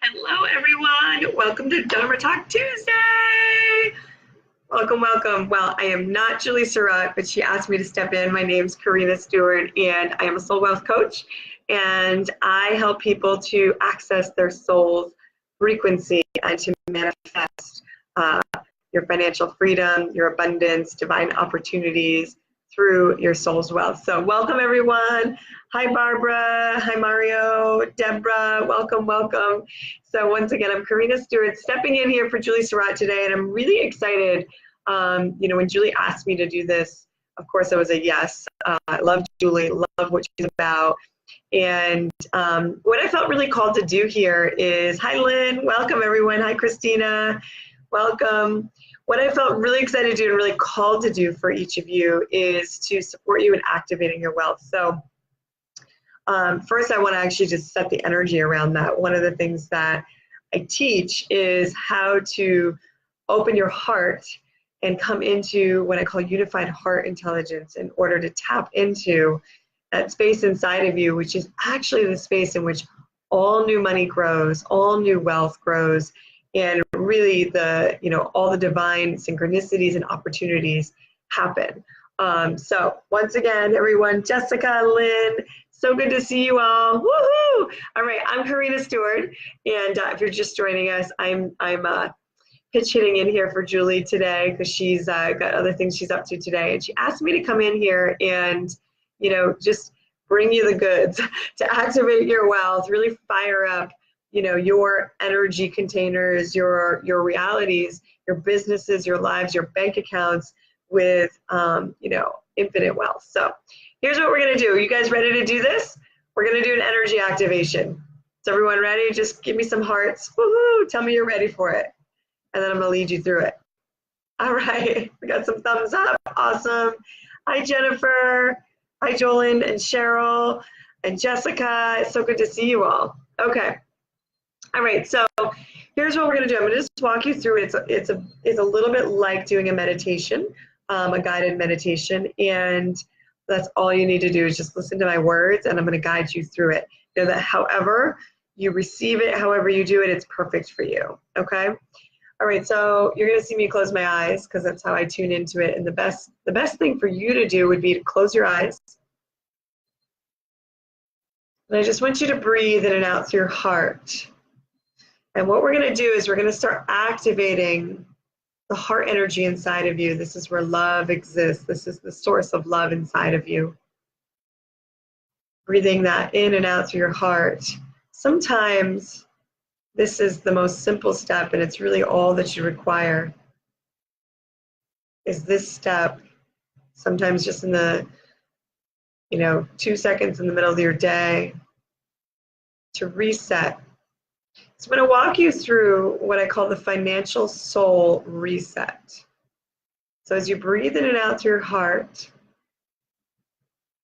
Hello, everyone. Welcome to Dharma Talk Tuesday. Welcome, welcome. Well, I am not Julie Surratt, but she asked me to step in. My name's Karina Stewart, and I am a soul wealth coach, and I help people to access their soul's frequency and to manifest your financial freedom, your abundance, divine opportunities through your soul's wealth. So welcome, everyone. Hi, Barbara. Hi, Mario. Deborah. Welcome, welcome. So once again, I'm Karina Stewart stepping in here for Julie Surratt today, and I'm really excited. When Julie asked me to do this, of course, it was a yes. I love Julie, love what she's about. And what I felt really called to do here is, hi, Lynn. Welcome, everyone. Hi, Christina. Welcome. What I felt really excited to do and really called to do for each of you is to support you in activating your wealth. So first, I want to actually just set the energy around that. One of the things that I teach is how to open your heart and come into what I call unified heart intelligence in order to tap into that space inside of you, which is actually the space in which all new money grows, all new wealth grows, and really all the divine synchronicities and opportunities happen. So once again, everyone, Jessica, Lynn, so good to see you all. Woohoo! All right, I'm Karina Stewart, and if you're just joining us, I'm pitch hitting in here for Julie today because she's got other things she's up to today, and she asked me to come in here and just bring you the goods to activate your wealth, really fire up your energy containers, your realities, your businesses, your lives, your bank accounts with infinite wealth. So here's what we're going to do. You guys ready to do this? We're going to do an energy activation. Is everyone ready? Just give me some hearts. Woohoo! Tell me you're ready for it. And then I'm going to lead you through it. All right. We got some thumbs up. Awesome. Hi, Jennifer. Hi, Jolyn and Cheryl and Jessica. It's so good to see you all. Okay. All right. So here's what we're going to do. I'm going to just walk you through it. It's a little bit like doing a meditation, a guided meditation. And that's all you need to do is just listen to my words, and I'm going to guide you through it. Know that however you receive it, however you do it, it's perfect for you. Okay? All right, so you're going to see me close my eyes because that's how I tune into it. And the best thing for you to do would be to close your eyes. And I just want you to breathe in and out through your heart. And what we're going to do is we're going to start activating the heart energy inside of you. This is where love exists. This is the source of love inside of you. Breathing that in and out through your heart. Sometimes this is the most simple step, and it's really all that you require is this step. Sometimes just in the 2 seconds in the middle of your day to reset. So I'm going to walk you through what I call the financial soul reset. So as you breathe in and out through your heart,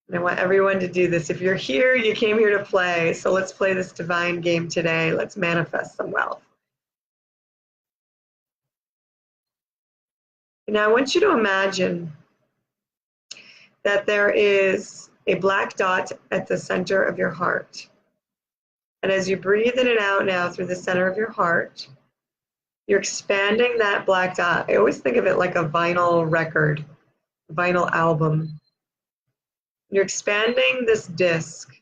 and I want everyone to do this. If you're here, you came here to play. So let's play this divine game today. Let's manifest some wealth. Now I want you to imagine that there is a black dot at the center of your heart. And as you breathe in and out now through the center of your heart, you're expanding that black dot. I always think of it like a vinyl record, a vinyl album. You're expanding this disc.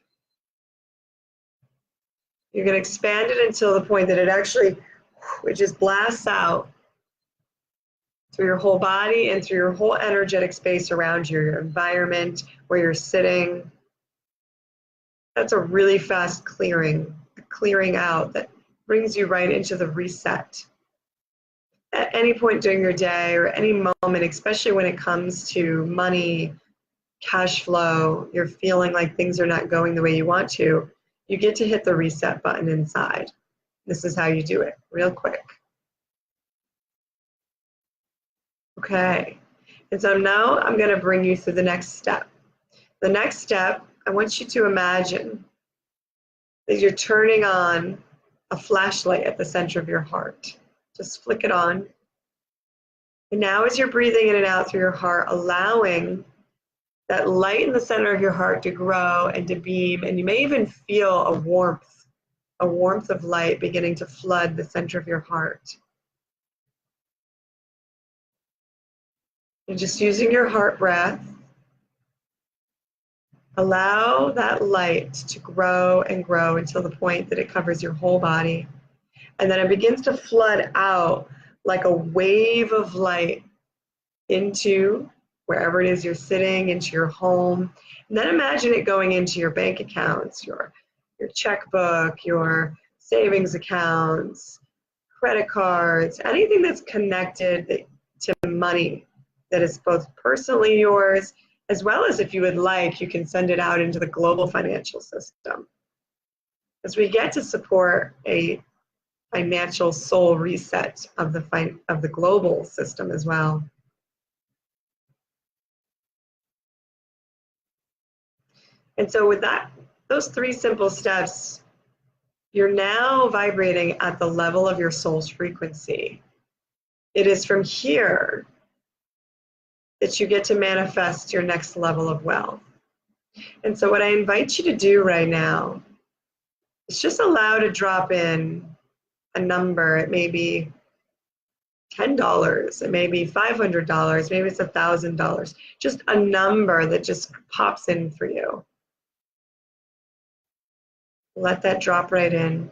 You're going to expand it until the point that it just blasts out through your whole body and through your whole energetic space around you, your environment, where you're sitting. That's a really fast clearing out that brings you right into the reset. At any point during your day or any moment, especially when it comes to money, cash flow, you're feeling like things are not going the way you want to, you get to hit the reset button inside. This is how you do it, real quick. Okay, and so now I'm going to bring you through the next step. The next step, I want you to imagine that you're turning on a flashlight at the center of your heart. Just flick it on. And now as you're breathing in and out through your heart, allowing that light in the center of your heart to grow and to beam, and you may even feel a warmth a warmth of light beginning to flood the center of your heart. And just using your heart breath, allow that light to grow and grow until the point that it covers your whole body. And then it begins to flood out like a wave of light into wherever it is you're sitting, into your home. And then imagine it going into your bank accounts, your checkbook, your savings accounts, credit cards, anything that's connected to money that is both personally yours, as well as, if you would like, you can send it out into the global financial system. As we get to support a financial soul reset of the global system as well. And so with those 3 simple steps, you're now vibrating at the level of your soul's frequency. It is from here that you get to manifest your next level of wealth. And so what I invite you to do right now is just allow to drop in a number. It may be $10, it may be $500, maybe it's $1,000, just a number that just pops in for you. Let that drop right in.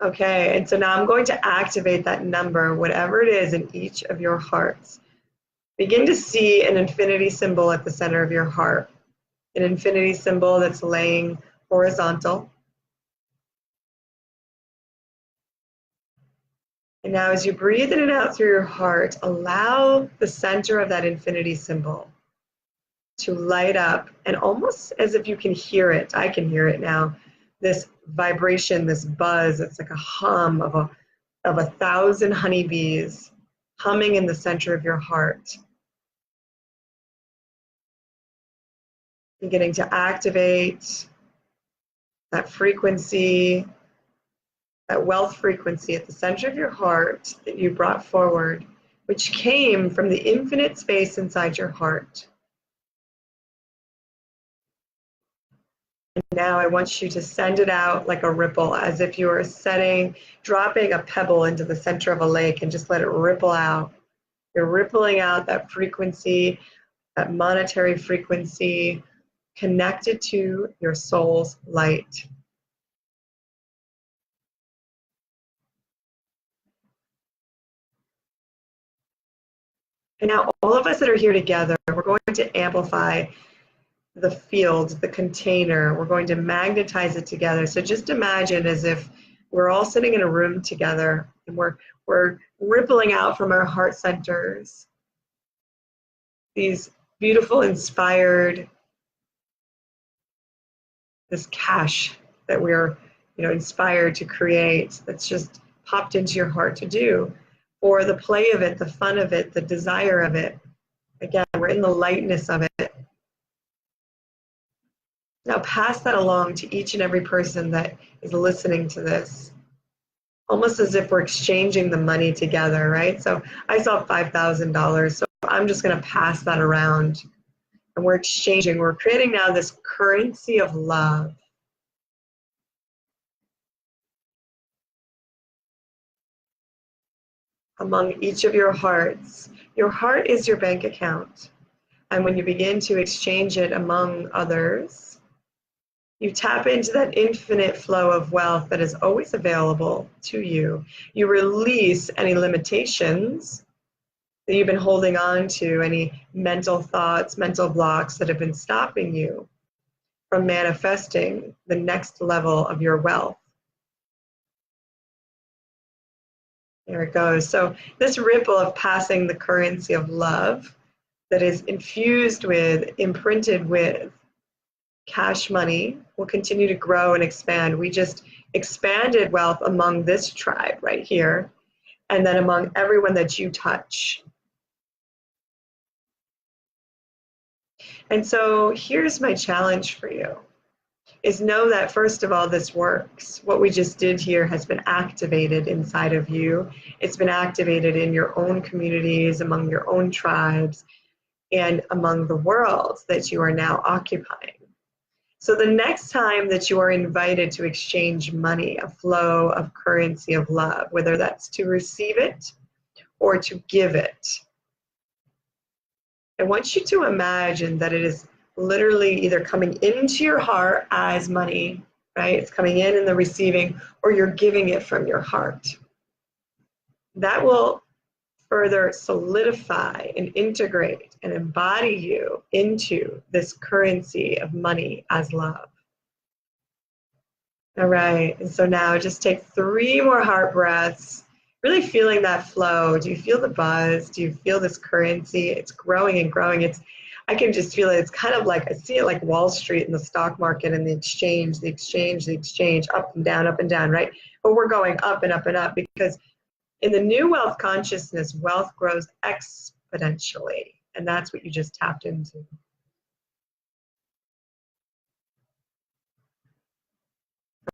Okay, and so now I'm going to activate that number, whatever it is, in each of your hearts. Begin to see an infinity symbol at the center of your heart, an infinity symbol that's laying horizontal. And now as you breathe in and out through your heart, allow the center of that infinity symbol to light up, and almost as if you can hear it, I can hear it now, this vibration, this buzz, it's like a hum of 1,000 honeybees humming in the center of your heart. Beginning to activate that frequency, that wealth frequency at the center of your heart that you brought forward, which came from the infinite space inside your heart. And now I want you to send it out like a ripple, as if you were dropping a pebble into the center of a lake, and just let it ripple out. You're rippling out that frequency, that monetary frequency, connected to your soul's light. And now all of us that are here together, we're going to amplify the field, the container. We're going to magnetize it together. So just imagine as if we're all sitting in a room together, and we're rippling out from our heart centers these beautiful, inspired, this cash that we're inspired to create, that's just popped into your heart to do, or the play of it, the fun of it, the desire of it. Again, we're in the lightness of it. Now pass that along to each and every person that is listening to this, almost as if we're exchanging the money together, right? So I saw $5,000, so I'm just going to pass that around, and we're exchanging. We're creating now this currency of love. Among each of your hearts. Your heart is your bank account. And when you begin to exchange it among others, you tap into that infinite flow of wealth that is always available to you. You release any limitations that you've been holding on to, any mental thoughts, mental blocks that have been stopping you from manifesting the next level of your wealth. There it goes. So this ripple of passing the currency of love that is infused with, imprinted with cash money will continue to grow and expand. We just expanded wealth among this tribe right here, and then among everyone that you touch. And so here's my challenge for you, is know that first of all, this works. What we just did here has been activated inside of you. It's been activated in your own communities, among your own tribes. and among the worlds that you are now occupying. So the next time that you are invited to exchange money, a flow of currency of love, whether that's to receive it or to give it, I want you to imagine that it is literally either coming into your heart as money, right? It's coming in the receiving, or you're giving it from your heart. That will further solidify and integrate and embody you into this currency of money as love. All right, and so now just take 3 more heart breaths, really feeling that flow. Do you feel the buzz? Do you feel this currency? It's growing and growing. I can just feel it. It's kind of like, I see it like Wall Street in the stock market and the exchange, up and down, right? But we're going up and up and up, because in the new wealth consciousness, wealth grows exponentially. And that's what you just tapped into.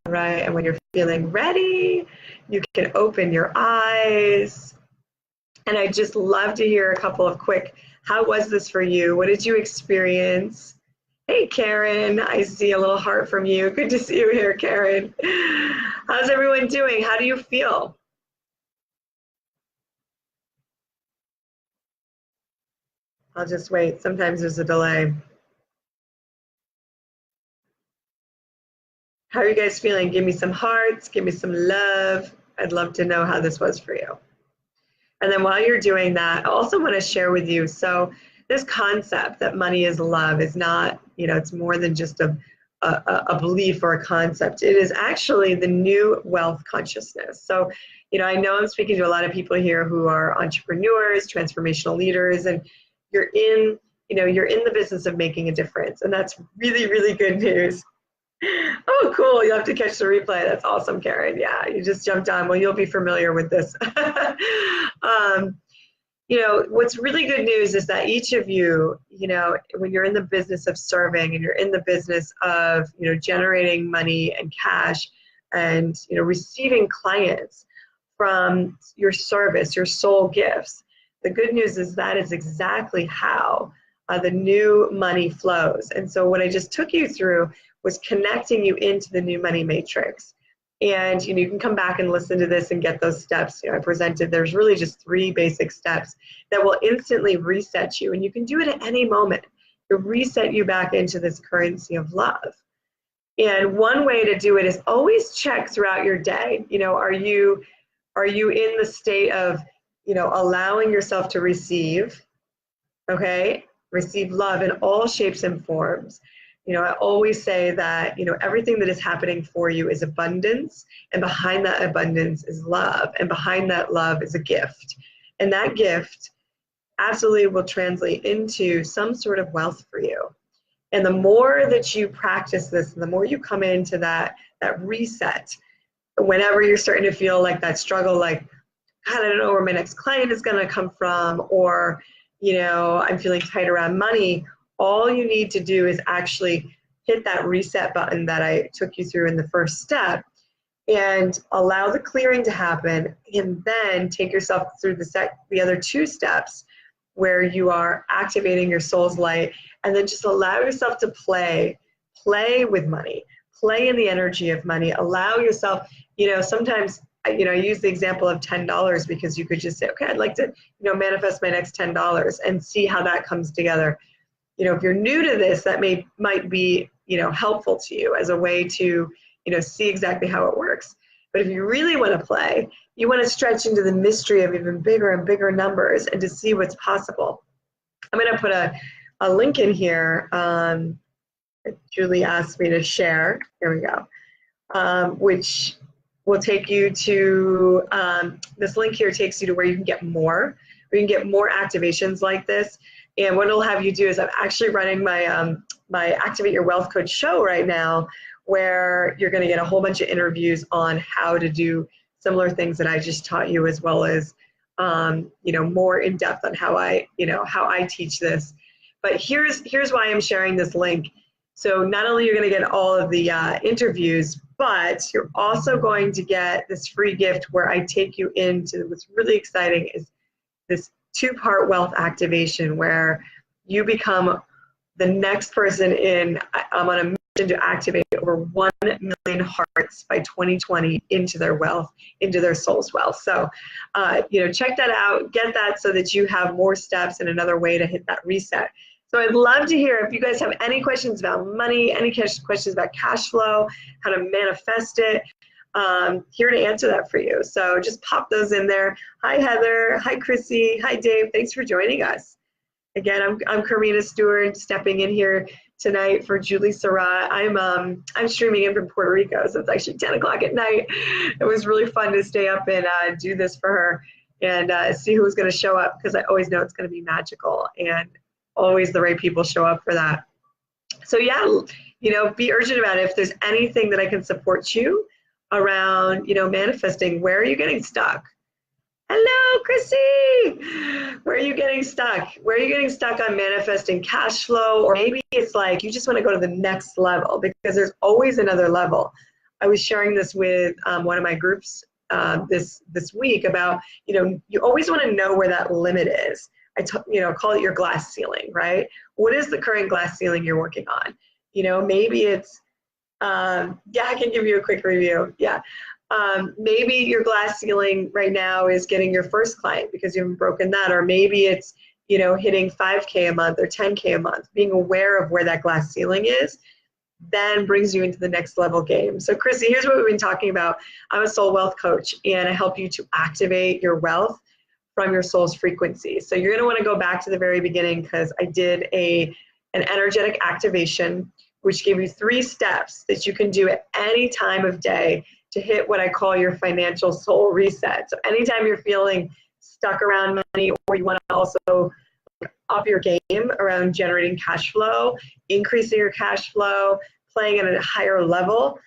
All right, and when you're feeling ready, you can open your eyes. And I'd just love to hear a couple of quick, how was this for you? What did you experience? Hey, Karen, I see a little heart from you. Good to see you here, Karen. How's everyone doing? How do you feel? I'll just wait. Sometimes there's a delay. How are you guys feeling? Give me some hearts. Give me some love. I'd love to know how this was for you. And then while you're doing that, I also want to share with you, so this concept that money is love is not, it's more than just a belief or a concept. It is actually the new wealth consciousness. So, I know I'm speaking to a lot of people here who are entrepreneurs, transformational leaders, and you're in the business of making a difference. And that's really, really good news. Oh, cool. You'll have to catch the replay. That's awesome, Karen. Yeah, you just jumped on. Well, you'll be familiar with this. What's really good news is that each of you, when you're in the business of serving and you're in the business of, generating money and cash and, receiving clients from your service, your soul gifts, the good news is that is exactly how the new money flows. And so what I just took you through was connecting you into the new money matrix. And you can come back and listen to this and get those steps I presented. There's really just 3 basic steps that will instantly reset you. And you can do it at any moment to reset you back into this currency of love. And one way to do it is always check throughout your day. Are you in the state of, allowing yourself to receive, okay? Receive love in all shapes and forms. I always say that, everything that is happening for you is abundance, and behind that abundance is love, and behind that love is a gift. And that gift absolutely will translate into some sort of wealth for you. And the more that you practice this, and the more you come into that reset, whenever you're starting to feel like that struggle, like, God, I don't know where my next client is going to come from, or, I'm feeling tight around money, all you need to do is actually hit that reset button that I took you through in the first step and allow the clearing to happen, and then take yourself through the other 2 steps where you are activating your soul's light, and then just allow yourself to play with money, play in the energy of money, allow yourself, sometimes, I use the example of $10 because you could just say, okay, I'd like to, manifest my next $10 and see how that comes together. If you're new to this, that might be, helpful to you as a way to, see exactly how it works. But if you really want to play, you want to stretch into the mystery of even bigger and bigger numbers and to see what's possible. I'm going to put a link in here. Julie asked me to share. Here we go. Which will take you to, this link here takes you to where you can get more. Where you can get more activations like this. And what it'll have you do is I'm actually running my my Activate Your Wealth Coach show right now, where you're going to get a whole bunch of interviews on how to do similar things that I just taught you, as well as more in depth on how I teach this. But here's why I'm sharing this link. So not only you're going to get all of the interviews, but you're also going to get this free gift where I take you into what's really exciting is this 2-part wealth activation, where you become the next person I'm on a mission to activate over 1 million hearts by 2020 into their wealth, into their soul's wealth. So, check that out, get that so that you have more steps and another way to hit that reset. So I'd love to hear if you guys have any questions about money, any questions about cash flow, how to manifest it. Here to answer that for you. So just pop those in there. Hi, Heather. Hi, Chrissy. Hi, Dave. Thanks for joining us. Again, I'm Karina Stewart, stepping in here tonight for Julie Surratt. I'm streaming in from Puerto Rico, so it's actually 10 o'clock at night. It was really fun to stay up and do this for her and see who's going to show up, because I always know it's going to be magical, and always the right people show up for that. So yeah, be urgent about it. If there's anything that I can support you around, manifesting, where are you getting stuck? Hello, Chrissy. Where are you getting stuck? Where are you getting stuck on manifesting cash flow? Or maybe it's like you just want to go to the next level, because there's always another level. I was sharing this with one of my groups this week about, you always want to know where that limit is. Call it your glass ceiling, right? What is the current glass ceiling you're working on? Maybe it's, I can give you a quick review. Yeah. Maybe your glass ceiling right now is getting your first client because you haven't broken that, or maybe it's, hitting 5K a month or 10K a month. Being aware of where that glass ceiling is then brings you into the next level game. So Chrissy, here's what we've been talking about. I'm a soul wealth coach, and I help you to activate your wealth from your soul's frequency. So you're going to want to go back to the very beginning, because I did an energetic activation, which gave you 3 steps that you can do at any time of day to hit what I call your financial soul reset. So anytime you're feeling stuck around money, or you want to also up your game around generating cash flow, increasing your cash flow, playing at a higher level,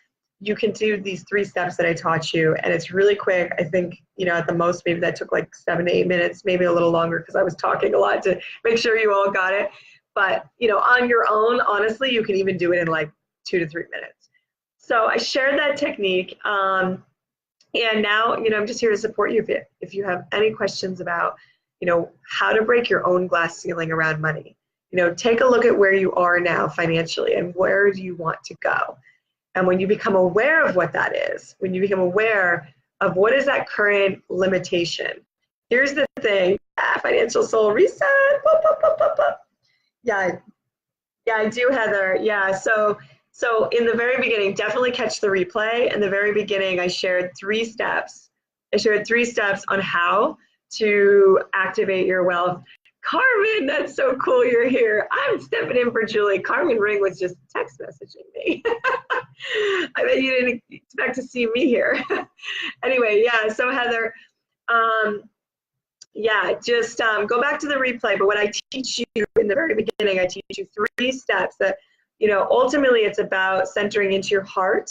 you can do these 3 steps that I taught you. And it's really quick. I think, at the most, maybe that took like 7 to 8 minutes, maybe a little longer, because I was talking a lot to make sure you all got it. But, on your own, honestly, you can even do it in like 2 to 3 minutes. So I shared that technique, and now, I'm just here to support you if you have any questions about, how to break your own glass ceiling around money. Take a look at where you are now financially, and where do you want to go. And when you become aware of what that is, when you become aware of what is that current limitation, here's the thing, financial soul reset. Yeah, I do, Heather. Yeah, so in the very beginning, definitely catch the replay. In the very beginning, I shared 3 steps. I shared 3 steps on how to activate your wealth. Carmen, that's so cool you're here. I'm stepping in for Julie. Carmen Ring was just text messaging me. I bet you didn't expect to see me here. Anyway, yeah, so Heather, just go back to the replay. But what I teach you in the very beginning, I teach you 3 steps that, ultimately it's about centering into your heart.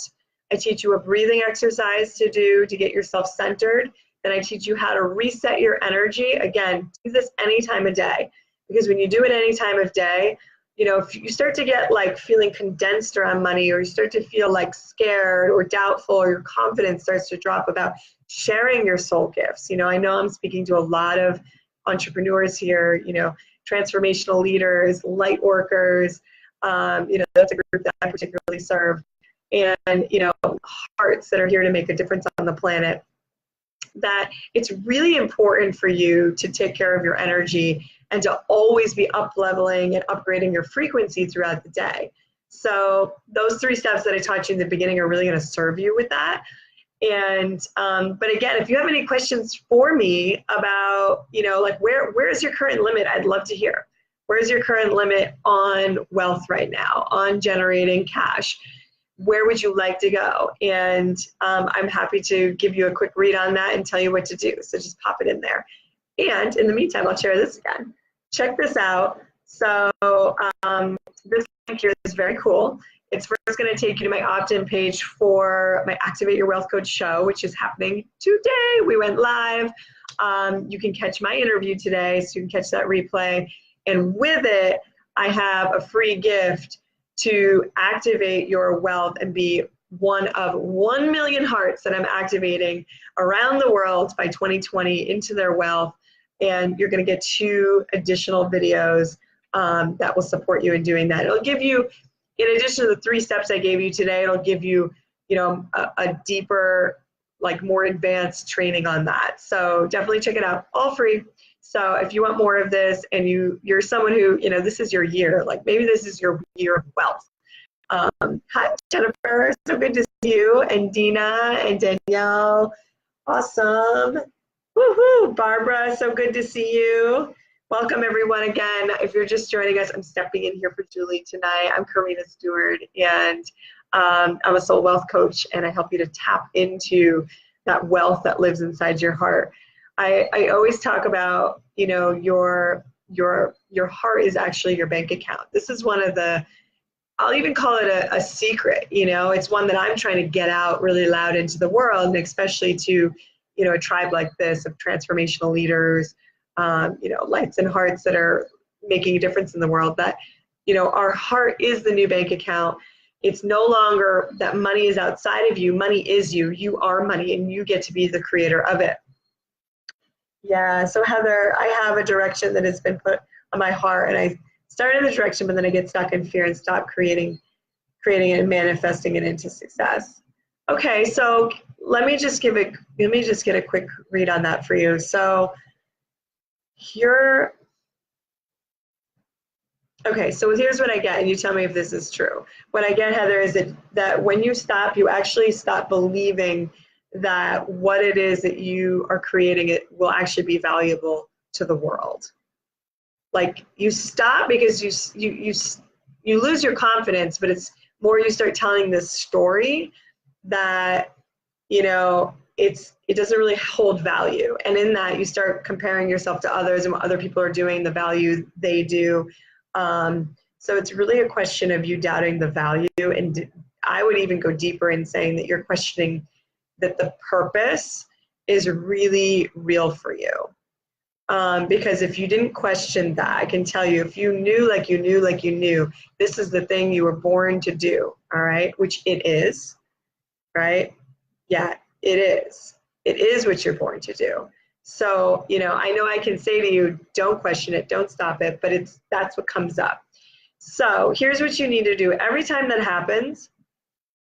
I teach you a breathing exercise to do to get yourself centered. Then I teach you how to reset your energy. Again, do this any time of day, because when you do it any time of day, if you start to get like feeling condensed around money, or you start to feel like scared or doubtful, or your confidence starts to drop about sharing your soul gifts. I know I'm speaking to a lot of entrepreneurs here, transformational leaders, light workers, that's a group that I particularly serve, and, hearts that are here to make a difference on the planet. That it's really important for you to take care of your energy and to always be up-leveling and upgrading your frequency throughout the day. So those 3 steps that I taught you in the beginning are really going to serve you with that. And but again, if you have any questions for me about, like where is your current limit, I'd love to hear. Where's your current limit on wealth right now, on generating cash? Where would you like to go? And I'm happy to give you a quick read on that and tell you what to do. So just pop it in there. And in the meantime, I'll share this again. Check this out. So this link here is very cool. It's first going to take you to my opt-in page for my Activate Your Wealth Coach show, which is happening today. We went live. You can catch my interview today, so you can catch that replay. And with it, I have a free gift to activate your wealth and be one of 1 million hearts that I'm activating around the world by 2020 into their wealth. And you're going to get 2 additional videos that will support you in doing that. It'll give you, in addition to the 3 steps I gave you today, it'll give you, a deeper, like more advanced training on that. So definitely check it out, all free. So if you want more of this and you're someone who, this is your year, like maybe this is your year of wealth. Hi, Jennifer, so good to see you, and Dina and Danielle, awesome. Woohoo, Barbara, so good to see you. Welcome everyone again. If you're just joining us, I'm stepping in here for Julie tonight. I'm Karina Stewart, and I'm a soul wealth coach, and I help you to tap into that wealth that lives inside your heart. I always talk about, your heart is actually your bank account. This is one of the, I'll even call it a secret, it's one that I'm trying to get out really loud into the world, and especially to, a tribe like this of transformational leaders, lights and hearts that are making a difference in the world, that, our heart is the new bank account. It's no longer that money is outside of you. Money is you. You are money, and you get to be the creator of it. Yeah, so Heather, I have a direction that has been put on my heart, and I started in the direction, but then I get stuck in fear and stop creating it and manifesting it into success. Okay, so let me just get a quick read on that for you. So okay, so here's what I get, and you tell me if this is true. What I get, Heather, is that when you stop, you actually stop believing that what it is that you are creating, it will actually be valuable to the world. Like, you stop because you lose your confidence, but it's more you start telling this story that, it doesn't really hold value. And in that, you start comparing yourself to others and what other people are doing, the value they do. So it's really a question of you doubting the value. And I would even go deeper in saying that you're questioning that the purpose is really real for you. Because if you didn't question that, I can tell you, if you knew like you knew, this is the thing you were born to do, all right, which it is, right? Yeah, it is. It is what you're born to do. So, I know I can say to you, don't question it, don't stop it, but that's what comes up. So here's what you need to do. Every time that happens,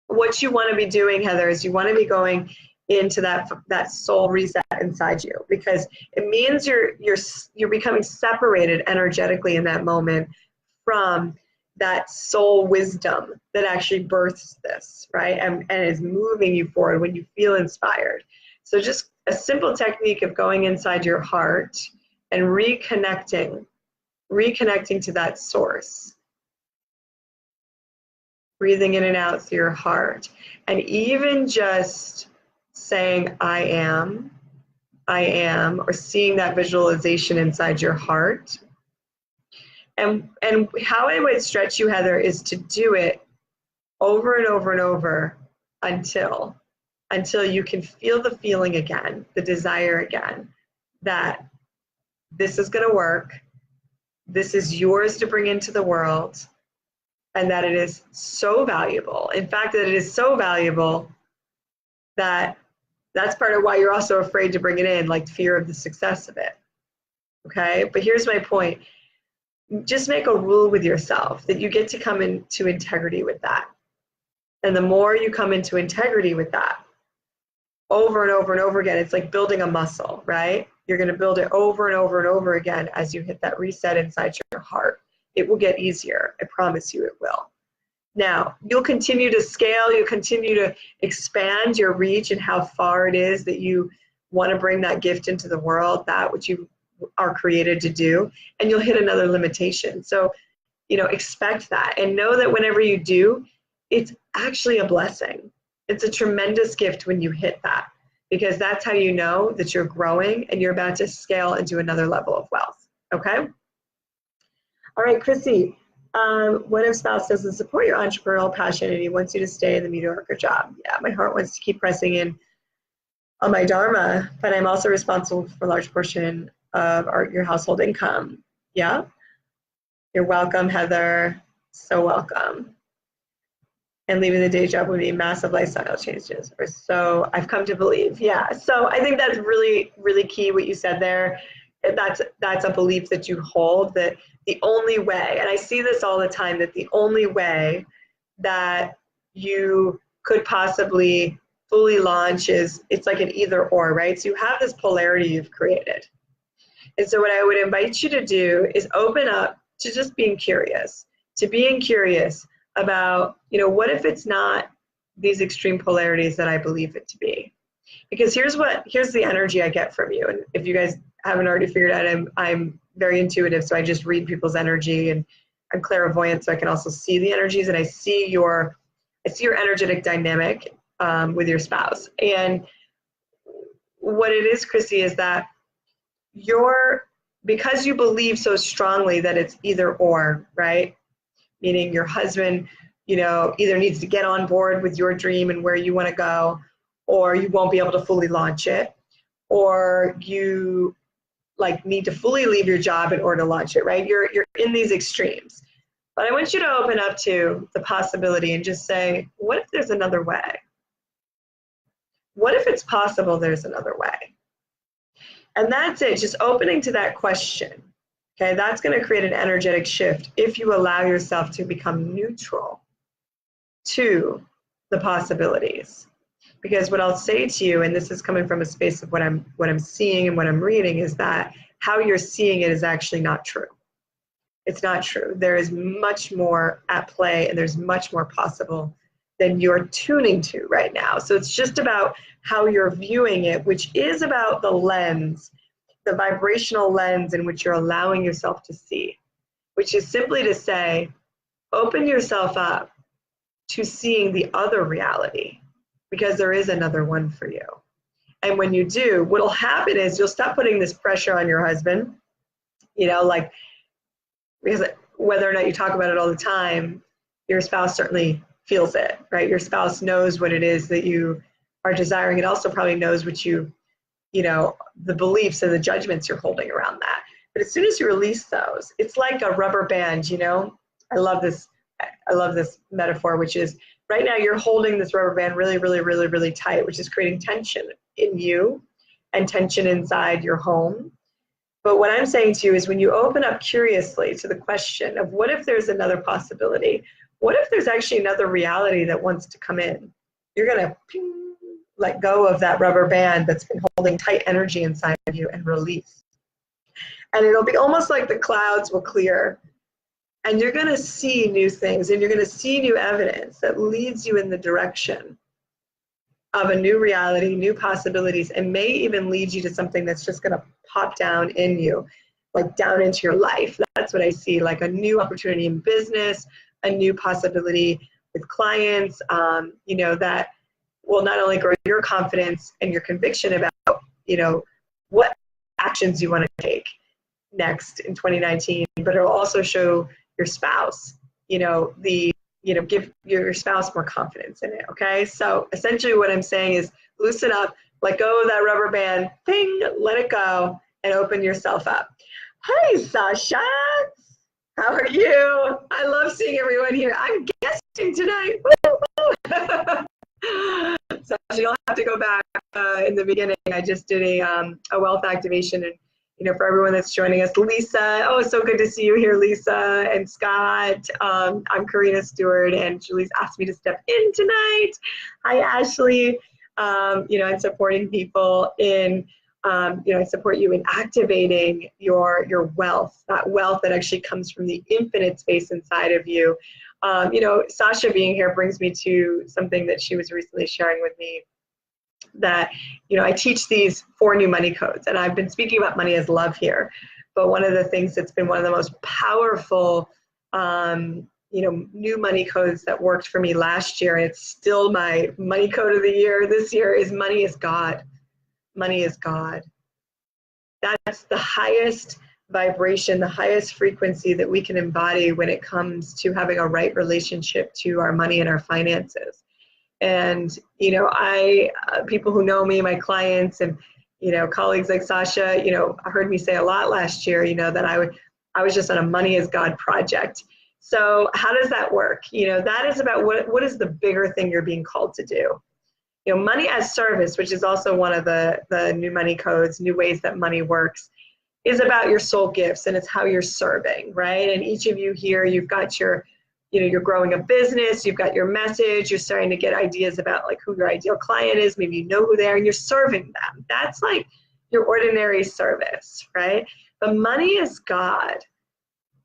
what you want to be doing, Heather, is you want to be going into that soul reset inside you, because it means you're becoming separated energetically in that moment from that soul wisdom that actually births this, right? And is moving you forward when you feel inspired. So just a simple technique of going inside your heart and reconnecting to that source. Breathing in and out through your heart. And even just saying, I am, or seeing that visualization inside your heart. And how I would stretch you, Heather, is to do it over and over and over until you can feel the feeling again, the desire again, that this is going to work, this is yours to bring into the world, and that it is so valuable. In fact, that it is so valuable that that's part of why you're also afraid to bring it in, like fear of the success of it. Okay, but here's my point. Just make a rule with yourself that you get to come into integrity with that. And the more you come into integrity with that, over and over and over again, it's like building a muscle, right? You're going to build it over and over and over again as you hit that reset inside your heart. It will get easier. I promise you it will. Now, you'll continue to scale, you'll continue to expand your reach and how far it is that you want to bring that gift into the world, that which you are created to do, and you'll hit another limitation. So, expect that and know that whenever you do, it's actually a blessing. It's a tremendous gift when you hit that, because that's how you know that you're growing and you're about to scale into another level of wealth. Okay? All right, Chrissy. What if spouse doesn't support your entrepreneurial passion and he wants you to stay in the mediocre job? Yeah, my heart wants to keep pressing in on my dharma, but I'm also responsible for a large portion of your household income. Yeah? You're welcome, Heather. So welcome. And leaving the day job would be massive lifestyle changes, or so I've come to believe. Yeah, so I think that's really, really key what you said there. That's a belief that you hold, that the only way, and I see this all the time, that the only way that you could possibly fully launch is, it's like an either or, right? So you have this polarity you've created. And so what I would invite you to do is open up to just being curious, about, what if it's not these extreme polarities that I believe it to be? Because here's the energy I get from you. And if you guys haven't already figured out, I'm very intuitive, so I just read people's energy, and I'm clairvoyant, so I can also see the energies, and I see your energetic dynamic with your spouse. And what it is, Chrissy, is that because you believe so strongly that it's either or, right? Meaning your husband, either needs to get on board with your dream and where you want to go, or you won't be able to fully launch it, or you need to fully leave your job in order to launch it, right? You're in these extremes. But I want you to open up to the possibility and just say, what if there's another way? What if it's possible there's another way? And that's it, just opening to that question. Okay, that's going to create an energetic shift if you allow yourself to become neutral to the possibilities. Because what I'll say to you, and this is coming from a space of what I'm seeing and what I'm reading, is that how you're seeing it is actually not true. It's not true. There is much more at play, and there's much more possible than you're tuning to right now. So it's just about how you're viewing it, which is about the lens, the vibrational lens in which you're allowing yourself to see, which is simply to say, open yourself up to seeing the other reality, because there is another one for you. And when you do, what'll happen is you'll stop putting this pressure on your husband, because whether or not you talk about it all the time, your spouse certainly feels it, right? Your spouse knows what it is that you are desiring. It also probably knows what the beliefs and the judgments you're holding around that. But as soon as you release those, it's like a rubber band, I love this metaphor, which is right now you're holding this rubber band really, really, really, really tight, which is creating tension in you and tension inside your home. But what I'm saying to you is, when you open up curiously to the question of what if there's another possibility, what if there's actually another reality that wants to come in, you're going to let go of that rubber band that's been holding tight energy inside of you and release. And it'll be almost like the clouds will clear, and you're going to see new things, and you're going to see new evidence that leads you in the direction of a new reality, new possibilities, and may even lead you to something that's just going to pop down in you, like down into your life. That's what I see, like a new opportunity in business, a new possibility with clients, that will not only grow your confidence and your conviction about, what actions you want to take next in 2019, but it'll also show your spouse, give your spouse more confidence in it, okay? So essentially what I'm saying is loosen up, let go of that rubber band, ping, let it go, and open yourself up. Hi, Sasha. How are you? I love seeing everyone here. I'm guesting tonight. So you'll have to go back in the beginning. I just did a wealth activation, and for everyone that's joining us, Lisa, oh, it's so good to see you here, Lisa and Scott. I'm Karina, Stewart, and Julie's asked me to step in tonight. Hi, Ashley. I'm supporting people in, I support you in activating your wealth, that wealth that actually comes from the infinite space inside of you. Sasha being here brings me to something that she was recently sharing with me, that, I teach these 4 new money codes, and I've been speaking about money as love here. But one of the things that's been one of the most powerful, new money codes that worked for me last year, and it's still my money code of the year this year, is money is God. Money is God. That's the highest vibration, the highest frequency that we can embody when it comes to having a right relationship to our money and our finances. And, people who know me, my clients and, colleagues like Sasha, heard me say a lot last year, that I was just on a money is God project. So how does that work? That is about what is the bigger thing you're being called to do? Money as service, which is also one of the new money codes, new ways that money works. is about your soul gifts, and it's how you're serving, right? And each of you here, you've got your, you're growing a business, you've got your message, you're starting to get ideas about like who your ideal client is, maybe you know who they are, and you're serving them. That's like your ordinary service, right? But money is God.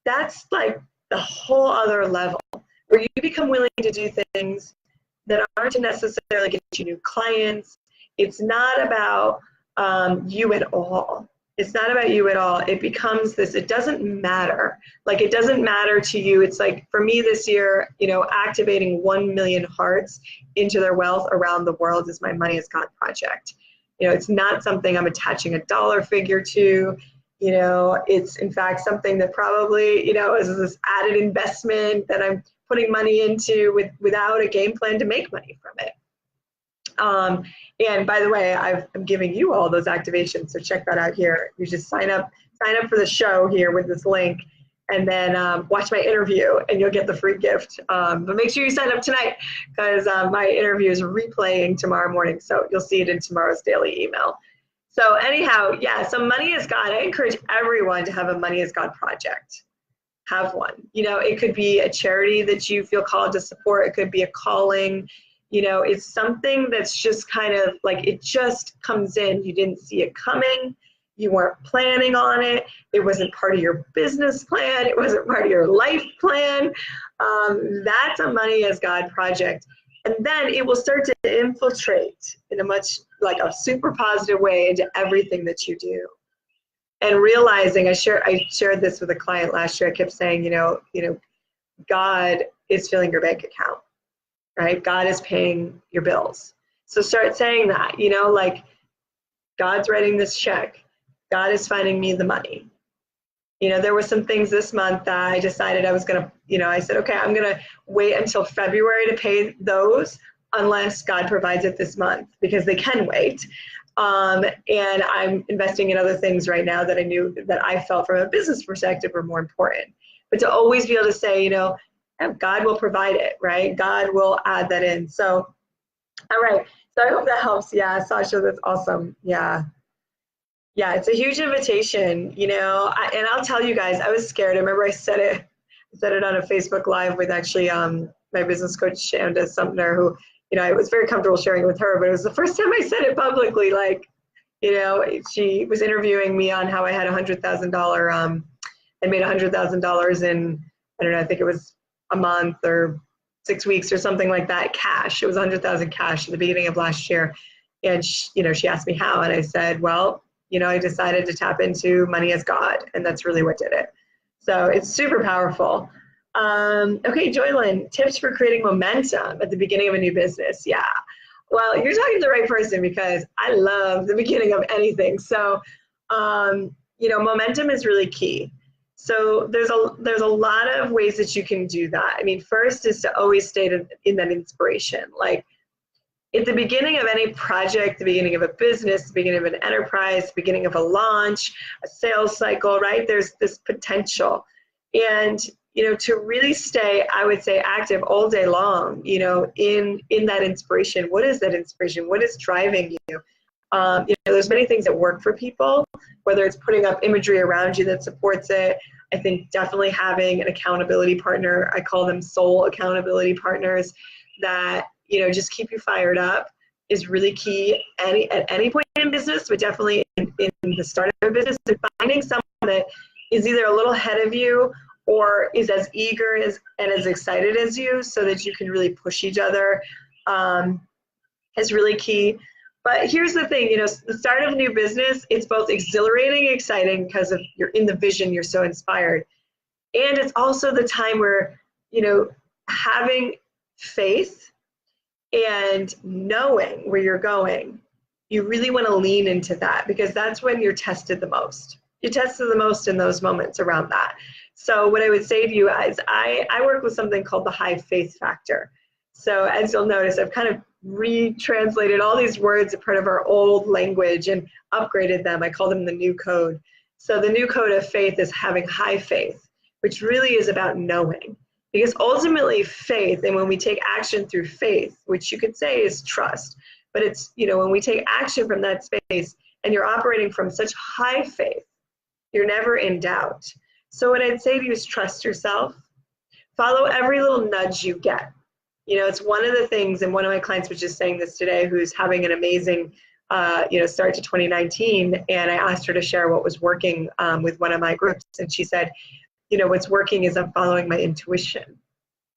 That's like the whole other level, where you become willing to do things that aren't necessarily get you new clients. It's not about you at all. It's not about you at all. It becomes this, it doesn't matter. Like, it doesn't matter to you. It's like, for me this year, activating 1 million hearts into their wealth around the world is my Money is God project. It's not something I'm attaching a dollar figure to. It's in fact something that probably, is this added investment that I'm putting money into without a game plan to make money from it. And by the way, I'm giving you all those activations, so check that out here. You just sign up for the show here with this link, and then watch my interview, and you'll get the free gift. But make sure you sign up tonight, because my interview is replaying tomorrow morning, so you'll see it in tomorrow's daily email. So anyhow, yeah, so Money is God. I encourage everyone to have a Money is God project. Have one. It could be a charity that you feel called to support. It could be a calling. It's something that's just kind of like, it just comes in. You didn't see it coming. You weren't planning on it. It wasn't part of your business plan. It wasn't part of your life plan. That's a Money is God project. And then it will start to infiltrate in a much, like a super positive way into everything that you do. And realizing, I shared this with a client last year. I kept saying, God is filling your bank account, right? God is paying your bills. So start saying that, like, God's writing this check. God is finding me the money. There were some things this month that I decided I was going to, I said, okay, I'm going to wait until February to pay those unless God provides it this month, because they can wait. And I'm investing in other things right now that I knew that I felt from a business perspective were more important. But to always be able to say, God will provide it, right? God will add that in. So, all right. So I hope that helps. Yeah, Sasha, that's awesome. Yeah. Yeah, it's a huge invitation, and I'll tell you guys, I was scared. I remember I said it on a Facebook Live with actually my business coach, Shanda Sumner, who, I was very comfortable sharing it with her, but it was the first time I said it publicly. Like, she was interviewing me on how I had $100,000, I made $100,000 in, I don't know, I think it was a month or 6 weeks or something like that, cash. It was 100,000 cash at the beginning of last year. And she asked me how, and I said, well, I decided to tap into Money is God, and that's really what did it. So it's super powerful. Okay, Joylyn, tips for creating momentum at the beginning of a new business. Yeah, well, you're talking to the right person, because I love the beginning of anything. So, momentum is really key. So there's a lot of ways that you can do that. I mean, first is to always stay in that inspiration. Like, at the beginning of any project, the beginning of a business, the beginning of an enterprise, the beginning of a launch, a sales cycle, right? There's this potential. And, to really stay, I would say, active all day long, in that inspiration. What is that inspiration? What is driving you? There's many things that work for people, whether it's putting up imagery around you that supports it. I think definitely having an accountability partner, I call them soul accountability partners, that just keep you fired up is really key at any point in business, but definitely in the start of a business, and finding someone that is either a little ahead of you or is as eager and as excited as you, so that you can really push each other, is really key. But here's the thing, the start of a new business, it's both exhilarating and exciting because of you're in the vision, you're so inspired. And it's also the time where, having faith and knowing where you're going, you really want to lean into that, because that's when you're tested the most. You're tested the most in those moments around that. So what I would say to you is I work with something called the high faith factor. So as you'll notice, I've kind of retranslated all these words as part of our old language and upgraded them. I call them the new code. So the new code of faith is having high faith, which really is about knowing. Because ultimately faith, and when we take action through faith, which you could say is trust, but it's, when we take action from that space and you're operating from such high faith, You're never in doubt. So what I'd say to you is trust yourself. Follow every little nudge you get. You know, it's one of the things, and one of my clients was just saying this today, who's having an amazing, start to 2019. And I asked her to share what was working with one of my groups. And she said, you know, what's working is I'm following my intuition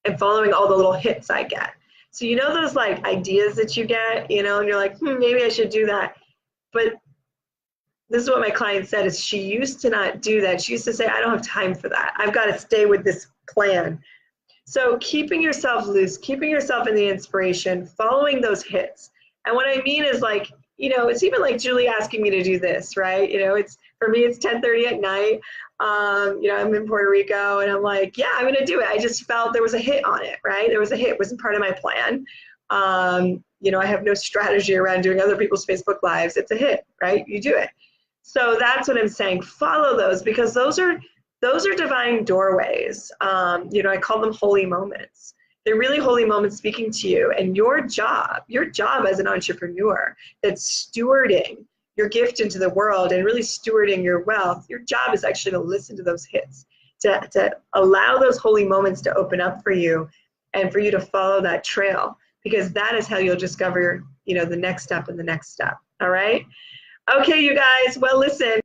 and following all the little hits I get. So, you know, those like ideas that you get, you know, and you're like, maybe I should do that. But this is what my client said, is she used to not do that. She used to say, I don't have time for that. I've got to stay with this plan. So keeping yourself loose, keeping yourself in the inspiration, following those hits. And what I mean is, like, you know, it's even like Julie asking me to do this, right? You know, it's, for me, it's 10:30 at night. You know, I'm in Puerto Rico, and I'm like, yeah, I'm going to do it. I just felt there was a hit on it, right? There was a hit. It wasn't part of my plan. You know, I have no strategy around doing other people's Facebook Lives. It's a hit, right? You do it. So that's what I'm saying. Follow those, because those are divine doorways. You know, I call them holy moments. They're really holy moments speaking to you. And your job as an entrepreneur that's stewarding your gift into the world and really stewarding your wealth, your job is actually to listen to those hits, to allow those holy moments to open up for you and for you to follow that trail, because that is how you'll discover, you know, the next step and the next step. All right. Okay, you guys. Well, listen,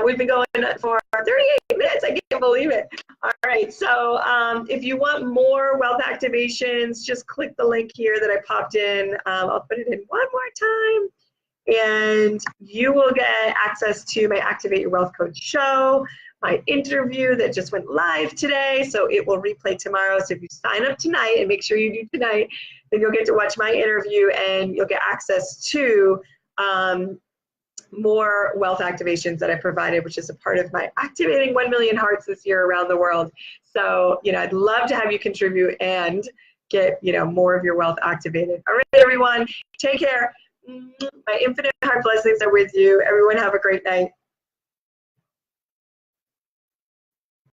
we've been going for 38 minutes. I can't believe it. All right. So if you want more wealth activations, just click the link here that I popped in. I'll put it in one more time. And you will get access to my Activate Your Wealth Coach show, my interview that just went live today. So it will replay tomorrow. So if you sign up tonight, and make sure you do tonight, then you'll get to watch my interview, and you'll get access to more wealth activations that I provided, which is a part of my Activating 1 Million Hearts this year around the world. So, you know, I'd love to have you contribute and get, you know, more of your wealth activated. All right, everyone, take care. My infinite heart blessings are with you. Everyone have a great night.